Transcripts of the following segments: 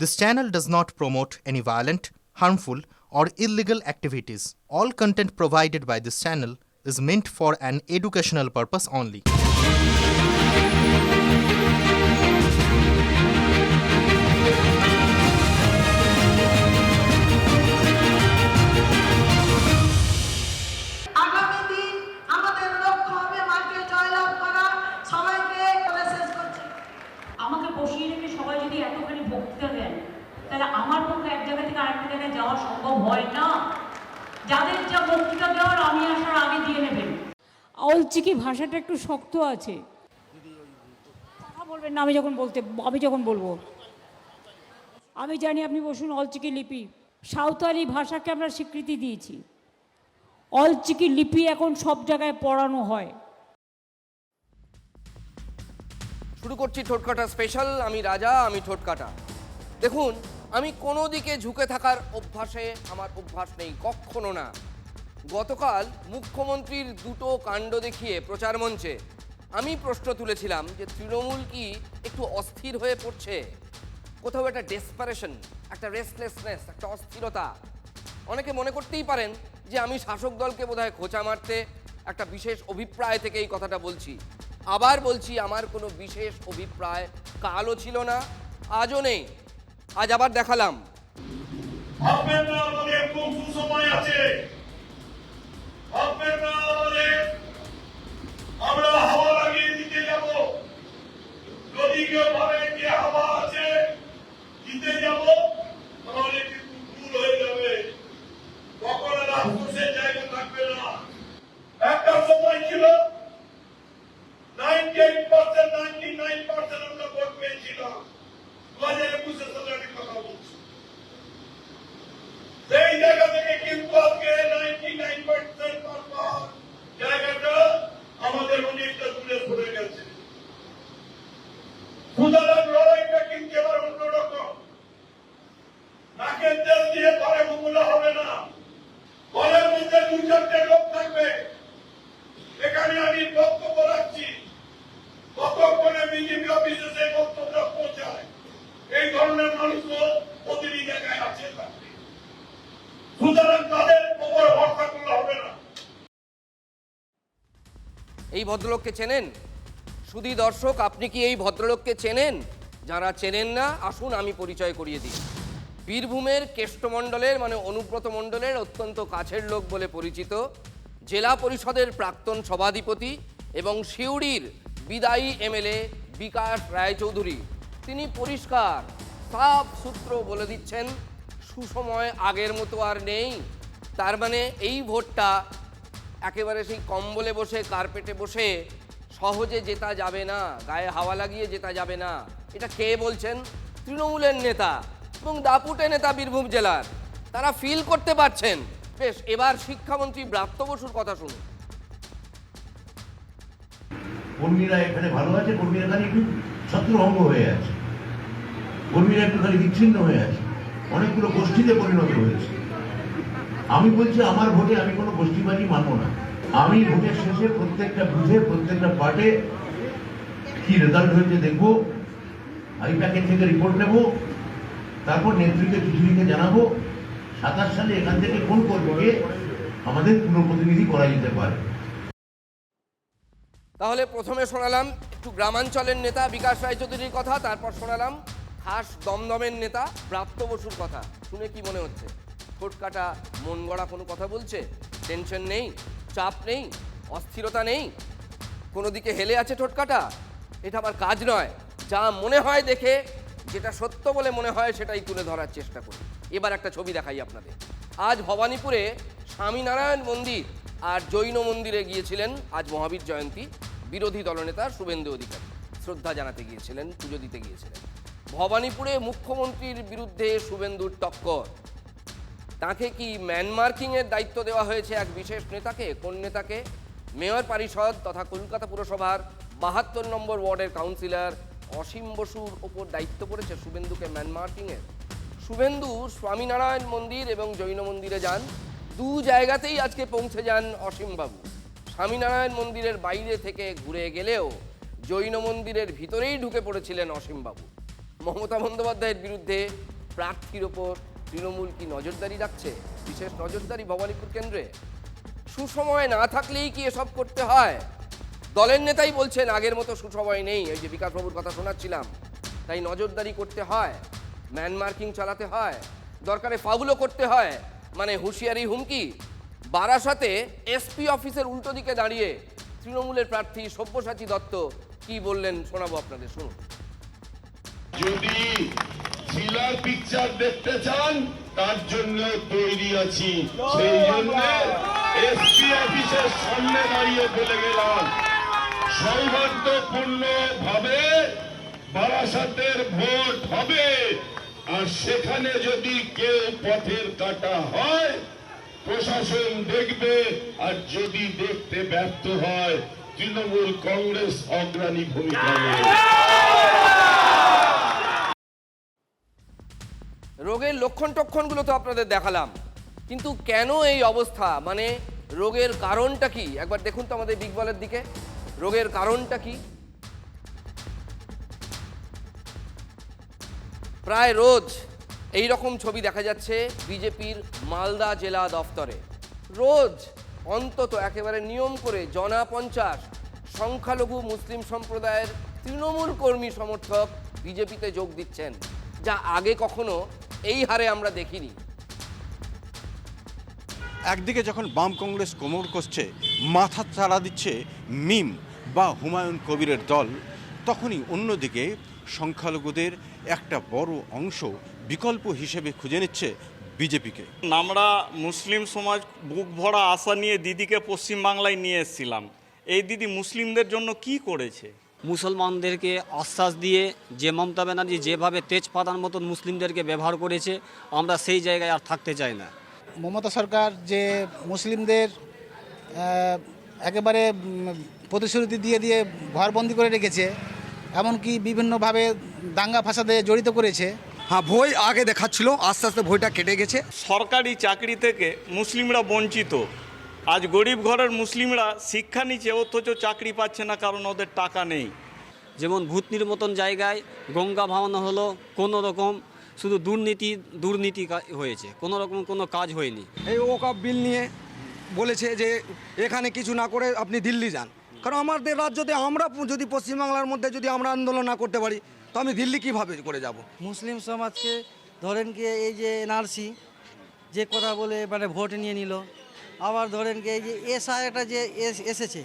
This channel does not promote any violent, harmful, or illegal activities. All content provided by this channel is meant for an educational purpose only. আগামী দিন আমাদের লক্ষ্য হবে মাঠে জয়লাভ করা, সবাইকে মেসেজ করছি। আমাকে বসিয়ে রেখে সবাই যদি এতখানি বক্তৃতা দেন, তাহলে আমার পক্ষে এক জায়গা থেকে আরেকটা জায়গায় যাওয়া সম্ভব হয় না। যাদের যা বক্তৃতা দেওয়ার আমি আসার আগে দিয়ে নেবেন। অলচিকি ভাষাটা একটু শক্ত আছে, কথা বলবেন না আমি যখন বলবো। আমি জানি আপনি বসুন। অলচিকি লিপি, সাঁওতালি ভাষাকে আমরা স্বীকৃতি দিয়েছি। অলচিকি লিপি এখন সব জায়গায় পড়ানো হয়। শুরু করছি ঠোঁটকাটা স্পেশাল। আমি রাজা, আমি ঠোঁটকাটা। দেখুন, আমি কোনো দিকে ঝুঁকে থাকার আমার অভ্যাস নেই, কখনো না। গতকাল মুখ্যমন্ত্রীর দুটো কাণ্ড দেখিয়ে প্রচার মঞ্চে আমি প্রশ্ন তুলেছিলাম যে তৃণমূল কি একটু অস্থির হয়ে পড়ছে? কোথাও একটা ডেসপারেশন, একটা রেস্টলেসনেস, একটা অস্থিরতা। অনেকে মনে করতেই পারেন যে আমি শাসক দলকে বোধহয় খোঁচা মারতে একটা বিশেষ অভিপ্রায় থেকে এই কথাটা বলছি। আবার বলছি, আমার কোনো বিশেষ অভিপ্রায় কালও ছিল না, আজও নেই। আজ আবার দেখালাম। ভাববেন না আমাদের খুব সুসময় আছে, ভাববেন না আমরা হাওয়া লাগিয়ে দিতে যাব। যদি কেউ ভাবেন যে হাওয়া আছে, দিতে যাব, তাহলে কিন্তু ভুল হয়ে যাবে। তখন আর আফসোসের জায়গা থাকবে না। একটা সময় ছিল 98%, 99% আমরা ভোট পেয়েছিলাম। 2021 সালে আমি কথা বলছি। সেই জায়গা থেকে কিন্তু আজকে 99% পাওয়ার জায়গাটা আমাদের অনেকটা দূরে সরে গেছে। সুতরাং লড়াইটা কিন্তু এবার অন্যরকম। নাকের তেল দিয়ে ঘরে মঙ্গলা হবে না। ঘরের মধ্যে দু চারটে লোক থাকবে। এখানে আমি বক্তব্য রাখছি, কতক্ষণে বিজেপি অফিসে সেই বক্তব্যটা পৌঁছায়। এই ধরনের মানুষও প্রতিটি জায়গায় আছে। সুতরাং তাদের উপর ভরসা করলে হবে না। এই ভদ্রলোককে চেনেন? সুধী দর্শক, আপনি কি এই ভদ্রলোককে চেনেন? যারা চেনেন না, আসুন আমি পরিচয় করিয়ে দিই। বীরভূমের কেষ্টমণ্ডলের মানে অনুব্রত মণ্ডলের অত্যন্ত কাছের লোক বলে পরিচিত, জেলা পরিষদের প্রাক্তন সভাধিপতি এবং সিউড়ির বিদায়ী এমএলএ বিকাশ রায়চৌধুরী। তিনি পরিষ্কার সাফ সূত্র বলে দিচ্ছেন, সুসময় আগের মতো আর নেই। তার মানে এই ভোটটা একেবারে সেই কম্বলে বসে, কার্পেটে বসে সহজে জেতা যাবে না, গায়ে হাওয়া লাগিয়ে জেতা যাবে না। এটা কে বলছেন? তৃণমূলের নেতা এবং দাপুটে নেতা বীরভূম জেলার। তারা ফিল করতে পারছেন। বেশ, এবার শিক্ষামন্ত্রী ব্রাত্য বসুর কথা শুনুন। কর্মীরা এখানে ভালো আছে, কর্মীরা খালি একটু ছত্রভঙ্গ হয়ে আছে, কর্মীরা একটু খালি বিচ্ছিন্ন হয়ে আছে, অনেকগুলো গোষ্ঠীতে পরিণত হয়েছে। আমি বলছি, আমার ভোটে আমি কোনো গোষ্ঠীবাজি মানব না। আমি ভোটের শেষে প্রত্যেকটা বুথে, প্রত্যেকটা পার্টে কি রেজাল্ট হয়েছে দেখবো, আই প্যাকেট থেকে রিপোর্ট নেব, তারপর নেতৃত্বের চিঠি লিখে জানাবো 27 সালে এখান থেকে কোন কর্মীকে আমাদের পুনঃপ্রতিনিধি করা যেতে পারে। তাহলে প্রথমে শোনালাম একটু গ্রামাঞ্চলের নেতা বিকাশ রায়চৌধুরীর কথা, তারপর শোনালাম খাস দমদমের নেতা ব্রাত্য বসুর কথা। শুনে কি মনে হচ্ছে? ঠোঁটকাটা মন গড়া কোনো কথা বলছে? টেনশন নেই, চাপ নেই, অস্থিরতা নেই, কোনো দিকে হেলে আছে ঠোঁটকাটা? এটা আমার কাজ নয়। যা মনে হয় দেখে, যেটা সত্য বলে মনে হয় সেটাই তুলে ধরার চেষ্টা করি। এবার একটা ছবি দেখাই আপনাদের। আজ ভবানীপুরে স্বামীনারায়ণ মন্দির আর জৈন মন্দিরে গিয়েছিলেন, আজ মহাবীর জয়ন্তী, বিরোধী দলনেতা শুভেন্দু অধিকারী শ্রদ্ধা জানাতে গিয়েছিলেন, পুজো দিতে গিয়েছিলেন। ভবানীপুরে মুখ্যমন্ত্রীর বিরুদ্ধে শুভেন্দুর টক্কর। তাকে কি ম্যানমার্কিংয়ের দায়িত্ব দেওয়া হয়েছে এক বিশেষ নেতাকে? কোন নেতাকে? মেয়র পরিষদ তথা কলকাতা পুরসভার 72 নম্বর ওয়ার্ডের কাউন্সিলর অসীম বসুর ওপর দায়িত্ব পড়েছে শুভেন্দুকে ম্যানমার্কিংয়ের। শুভেন্দু স্বামীনারায়ণ মন্দির এবং জৈন মন্দিরে যান, দু জায়গাতেই আজকে পৌঁছে যান অসীমবাবু। স্বামীনারায়ণ মন্দিরের বাইরে থেকে ঘুরে গেলেও জৈন মন্দিরের ভিতরেই ঢুকে পড়েছিলেন অসীমবাবু। মমতা বন্দ্যোপাধ্যায়ের বিরুদ্ধে প্রার্থীর ওপর তৃণমূল কি নজরদারি রাখছে, বিশেষ নজরদারি ভবানীপুর কেন্দ্রে? সুসময় না থাকলেই কি এসব করতে হয়? দলের নেতাই বলছেন আগের মতো সুসময় নেই, এই যে বিকাশবাবুর কথা শোনাচ্ছিলাম, তাই নজরদারি করতে হয়, ম্যান মার্কিং চালাতে হয়, দরকারে ফাউলও করতে হয়, মানে হুঁশিয়ারি হুমকি। বারাসাতে এসপি অফিসের উল্টো দিকে দাঁড়িয়ে তৃণমূলের প্রার্থী সব্যসাচী দত্ত কি বললেন শোনাবো আপনাদের, শুনুন। যদি থ্রিলার পিকচার দেখতে চান তার জন্য তৈরি আছি, সেই জন্য এসপি অফিসের সামনে দাঁড়িয়ে বলে গেলাম সৌহার্দ্যপূর্ণ ভাবে বারাসাতের ভোট হবে, আর সেখানে যদি কেউ পথের কাটা হয় প্রশাসন দেখবে, আর যদি দেখতে ব্যর্থ হয় তৃণমূল কংগ্রেস অগ্রণী ভূমিকা নেবে। রোগের লক্ষণ টক্ষণগুলো তো আপনাদের দেখালাম, কিন্তু কেন এই অবস্থা, মানে রোগের কারণটা কি একবার দেখুন তো আমাদের বিগ বলের দিকে। রোগের কারণটা কি? প্রায় রোজ এই রকম ছবি দেখা যাচ্ছে বিজেপির মালদা জেলা দফতরে। রোজ অন্তত একেবারে নিয়ম করে জনা 50 সংখ্যালঘু মুসলিম সম্প্রদায়ের তৃণমূল কর্মী সমর্থক বিজেপিতে যোগ দিচ্ছেন, যা আগে কখনো এই হারে আমরা দেখিনি। একদিকে যখন বাম কংগ্রেস কোমর কষছে, মাথা চাড়া দিচ্ছে মিম বা হুমায়ুন কবিরের দল, তখনই অন্যদিকে সংখ্যালঘুদের একটা বড় অংশ বিকল্প হিসেবে খুঁজে নিচ্ছে বিজেপিকে। আমরা মুসলিম সমাজ বুক ভরা আশা নিয়ে দিদিকে পশ্চিমবাংলায় নিয়ে এসেছিলাম। এই দিদি মুসলিমদের জন্য কি করেছে? মুসলমানদেরকে আশ্বাস দিয়ে যে মমতা ব্যানার্জি যেভাবে তেজপাতার মতন মুসলিমদেরকে ব্যবহার করেছে, আমরা সেই জায়গায় আর থাকতে চাই না। মমতা সরকার যে মুসলিমদের একেবারে প্রতিশ্রুতি দিয়ে দিয়ে ঘরবন্দি করে রেখেছে, এমনকি বিভিন্নভাবে দাঙ্গা ফাসাদে জড়িত করেছে। হ্যাঁ, ভয় আগে দেখাচ্ছিল, আস্তে আস্তে ভয়টা কেটে গেছে। সরকারি চাকরি থেকে মুসলিমরা বঞ্চিত। আজ গরিব ঘরের মুসলিমরা শিক্ষা নিচ্ছে, অথচ চাকরি পাচ্ছে না, কারণ ওদের টাকা নেই। যেমন ভূতনির মতন জায়গায় গঙ্গা ভাঙানো হলো, কোনো রকম শুধু দুর্নীতি হয়েছে, কোনো রকম কোনো কাজ হয়নি। এই ওয়াকফ বিল নিয়ে বলেছে যে এখানে কিছু না করে আপনি দিল্লি যান, কারণ আমাদের রাজ্যতে আমরা যদি পশ্চিমবাংলার মধ্যে যদি আমরা আন্দোলন না করতে পারি তো আমি দিল্লি কিভাবে করে যাব? মুসলিম সমাজকে ধরেন কি এই যে এনআরসি যে কথা বলে মানে ভোট নিয়ে নিল, আবার ধরেন কি এই যে এসআইটা যে এসেছে,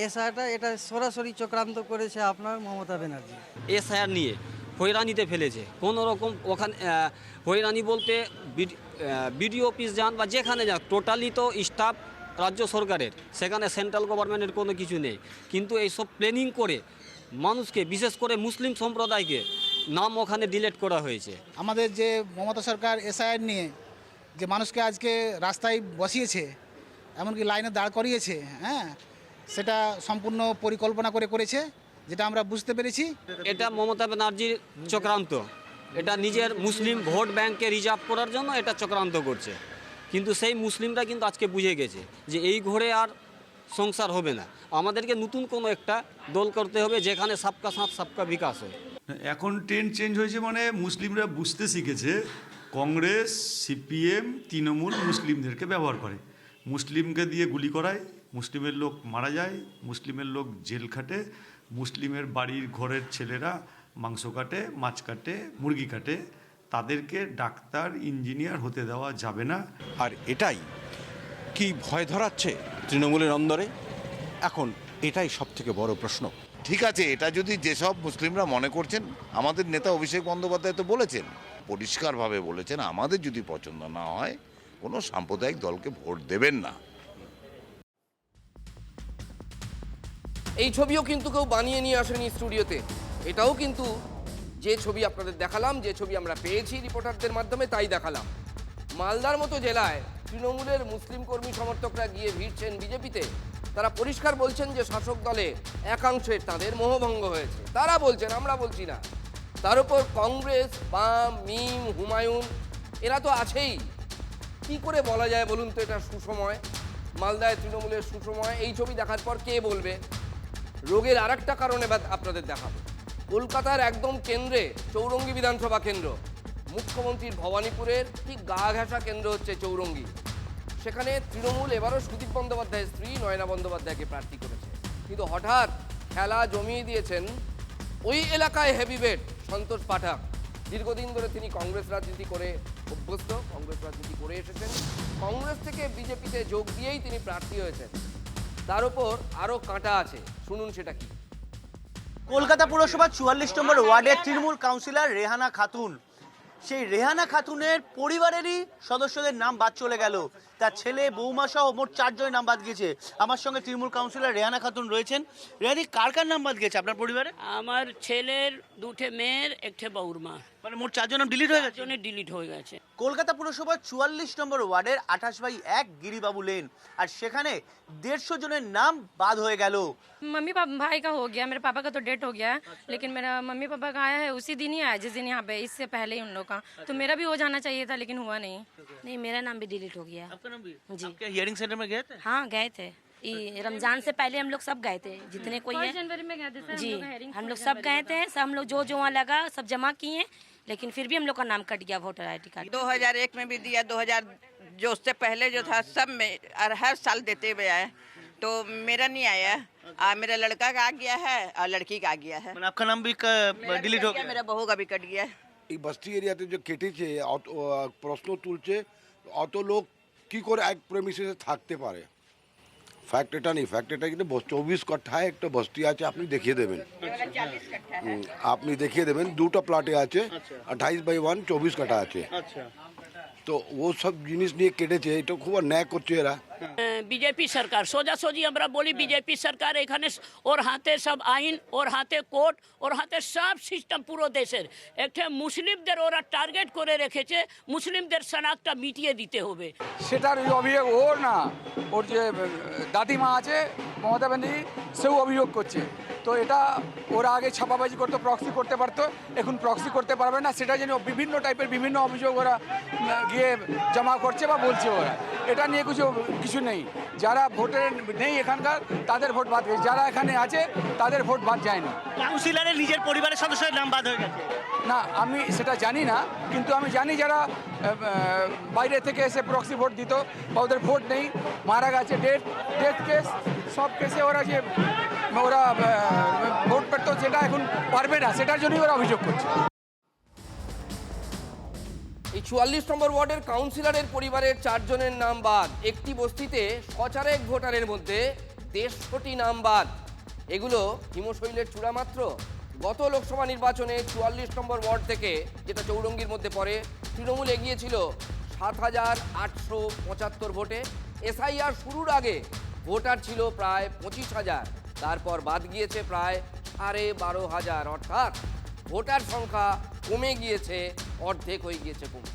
এসআইটা এটা সরাসরি চক্রান্ত করেছে আপনার মমতা ব্যানার্জি। এসআইআর নিয়ে হয়রানিতে ফেলেছে, কোনো রকম ওখানে হয়রানি বলতে বিডিও অফিস যান বা যেখানে যান, টোটালি তো স্টাফ রাজ্য সরকারের, সেখানে সেন্ট্রাল গভর্নমেন্টের কোনো কিছু নেই। কিন্তু এইসব প্ল্যানিং করে মানুষকে, বিশেষ করে মুসলিম সম্প্রদায়কে নাম ওখানে ডিলিট করা হয়েছে। আমাদের যে মমতা সরকার এসআইআর নিয়ে যে মানুষকে আজকে রাস্তায় বসিয়েছে, এমনকি লাইনে দাঁড় করিয়েছে, হ্যাঁ, সেটা সম্পূর্ণ পরিকল্পনা করে করেছে, যেটা আমরা বুঝতে পেরেছি। এটা মমতা ব্যানার্জির চক্রান্ত, এটা নিজের মুসলিম ভোট ব্যাংককে রিজার্ভ করার জন্য এটা চক্রান্ত করছে। কিন্তু সেই মুসলিমরা কিন্তু আজকে বুঝে গেছে যে এই ঘরে আর সংসার হবে না, আমাদেরকে নতুন কোনো একটা দল করতে হবে যেখানে সবকা সাথ সবকা বিকাশ হয়। এখন ট্রেন্ড চেঞ্জ হয়েছে, মানে মুসলিমরা বুঝতে শিখেছে কংগ্রেস, সিপিএম, তৃণমূল মুসলিমদেরকে ব্যবহার করে, মুসলিমকে দিয়ে গুলি করায়, মুসলিমের লোক মারা যায়, মুসলিমের লোক জেল খাটে, মুসলিমের বাড়ির ঘরের ছেলেরা মাংস কাটে, মাছ কাটে, মুরগি কাটে, তাদেরকে ডাক্তার, ইঞ্জিনিয়ার হতে দেওয়া যাবে না। আর এটাই কি ভয় ধরাচ্ছে তৃণমূলের অন্দরে? এখন এটাই সবথেকে বড় প্রশ্ন। ঠিক আছে, এটা যদি যেসব মুসলিমরা মনে করছেন, আমাদের নেতা অভিষেক বন্দ্যোপাধ্যায় তো বলেছেন, পরিষ্কারভাবে বলেছেন, আমাদের যদি পছন্দ না হয় কোনো সাম্প্রদায়িক দলকে ভোট দেবেন না। এই ছবিও কিন্তু কেউ বানিয়ে নিয়ে আসেনি স্টুডিওতে, এটাও কিন্তু যে ছবি আপনাদের দেখালাম, যে ছবি আমরা পেয়েছি রিপোর্টারদের মাধ্যমে তাই দেখালাম। মালদার মতো জেলায় তৃণমূলের মুসলিম কর্মী সমর্থকরা গিয়ে ভিড়ছেন বিজেপিতে। তারা পরিষ্কার বলছেন যে শাসক দলে একাংশের তাদের মোহভঙ্গ হয়েছে, তারা বলছেন, আমরা বলছি না। তার উপর কংগ্রেস, বাম, মিম, হুমায়ুন এরা তো আছেই। কি করে বলা যায় বলুন তো এটা সুসময়? মালদায় তৃণমূলের সুসময় এই ছবি দেখার পর কে বলবে? রোগের আর একটা কারণে আপনাদের দেখাবো। কলকাতার একদম কেন্দ্রে চৌরঙ্গী বিধানসভা কেন্দ্র, মুখ্যমন্ত্রীর ভবানীপুরের ঠিক গা ঘেঁষা কেন্দ্র হচ্ছে চৌরঙ্গি। সেখানে তৃণমূল এবারও সুদীপ বন্দ্যোপাধ্যায়ের স্ত্রী নয়না বন্দ্যোপাধ্যায়কে প্রার্থী করেছে, কিন্তু হঠাৎ খেলা জমিয়ে দিয়েছেন ওই এলাকায় হেভিওয়েট সন্তোষ পাঠক। দীর্ঘদিন ধরে তিনি কংগ্রেস রাজনীতি করে অভ্যস্ত, কংগ্রেস রাজনীতি করে এসেছেন। কংগ্রেস থেকে বিজেপিতে যোগ দিয়েই তিনি প্রার্থী হয়েছেন। তার উপর আরও কাঁটা আছে, শুনুন সেটা কি। কলকাতা পুরসভার ৪৪ নম্বর ওয়ার্ডের তৃণমূল কাউন্সিলর রেহানা খাতুন, সেই রেহানা খাতুনের পরিবারেরই সদস্যদের নাম বাদ চলে গেল। তার ছেলে, বৌমা সহ মোট 4 জনের নাম বাদ গিয়েছে। আমার সঙ্গে তৃণমূল কাউন্সিলর রেহানা খাতুন রয়েছেন। রেহাদি, কার কার নাম বাদ গেছে আপনার পরিবারে? আমার ছেলের, 2টে মেয়ের, 1টে বউর মা, মানে মোট 4 জন নাম ডিলিট হয়ে গেছে। ডিলিট হয়ে গেছে। কলকাতা পুরসভার ৪৪ নম্বর ওয়ার্ডের 28/1 गिरिबाबू लेन, আর সেখানে 150 জনের নাম বাদ হয়ে গেল। मम्मी पापा भाई का हो गया, मेरे पापा का तो डेट हो गया है, लेकिन मेरा मम्मी पापा का आया है उसी दिन ही आया जिस दिन यहाँ पे, इससे पहले ही उन लोग का। तो मेरा भी हो जाना चाहिए था, लेकिन हुआ नहीं। नहीं, मेरा नाम भी डिलीट हो गया। आपका नाम भी? जी। आप क्या हियरिंग सेंटर में गए थे? हाँ, गए थे। रमजान से पहले हम लोग सब गए थे, जितने कोई है। जनवरी में गए थे सर, जी, हम लोग सब गए थे। सब हम लोग जो वहाँ लगा सब जमा किए, लेकिन फिर भी हम लोग का नाम कट गया वोटर ID कार्ड। 2001 में भी दिया, 2000 जो उससे पहले जो था सब में हर साल देते हुए आए, तो मेरा नहीं आया। मेरा लड़का का आ गया है और लड़की का आ गया है। आपका नाम भी डिलीट हो गया? मेरा बहू का भी कट गया। এই বস্তি এরিয়াতে যে কেটেছে প্রশ্ন তুলছে, অত লোক কি করে এক প্রেমিসে থাকতে পারে? ফ্যাক্ট এটা নেই, ফ্যাক্ট এটা কিন্তু 24 কাঠায় একটা বস্তি আছে, আপনি দেখিয়ে দেবেন। আপনি দেখিয়ে দেবেন, 2টা প্লটে আছে, 28/1 24 কাঠা আছে। তো ও সব জিনিস নিয়ে কেটেছে, এটা খুব অন্যায় করছে এরা। बीजेपी सरकार सोजासोजी আমরা বলি बीजेपी सरकार এখানে ওর হাতে সব আইন, ওর হাতে কোর্ট, ওর হাতে সব সিস্টেম পুরো দেশের। একটা মুসলিমদের ওরা টার্গেট করে রেখেছে, মুসলিমদের শনাক্তটা মিটিয়ে দিতে হবে। সেটার অভিযোগ ওর না, ওর যে দাদিমা আছে মমতা ব্যানার্জি, সেও অভিযোগ করছে। তো এটা ওরা আগে ছাপাবাজি করতো, প্রক্সি করতে পারতো, এখন প্রক্সি করতে পারবে না। সেটা যেন বিভিন্ন টাইপের বিভিন্ন অভিযোগ ওরা গিয়ে জমা করছে বা বলছে ওরা। এটা নিয়ে কিছু নেই। যারা ভোটের নেই এখানকার তাদের ভোট বাদ গেছে, যারা এখানে আছে তাদের ভোট বাদ যায়নি। কাউন্সিলরের নিজের পরিবারের সদস্যদের নাম বাদ হয়ে গেছে না, আমি সেটা জানি না, কিন্তু আমি জানি যারা বাইরে থেকে এসে প্রক্সি ভোট দিত বা ওদের ভোট নেই, মারা গেছে, ডেথ কেস, সব কেসে ওরা যে ওরা ভোট পেতো সেটা এখন পারবে না, সেটার জন্যই ওরা অভিযোগ করছে। এই 44 নম্বর ওয়ার্ডের কাউন্সিলরের পরিবারের 4 জনের নাম বাদ। একটি বস্তিতে 1,000 ভোটারের মধ্যে 150টি নাম বাদ। এগুলো হিমশৈলের চূড়া মাত্র। গত লোকসভা নির্বাচনে 44 নম্বর ওয়ার্ড থেকে, যেটা চৌরঙ্গির মধ্যে পড়ে, তৃণমূল এগিয়েছিল 7,875 ভোটে। SIR শুরুর আগে ভোটার ছিল প্রায় 25,000, তারপর বাদ গিয়েছে প্রায় 12,500, অর্থাৎ ভোটার সংখ্যা কমে গিয়েছে, অর্ধেক হয়ে গিয়েছে কমে।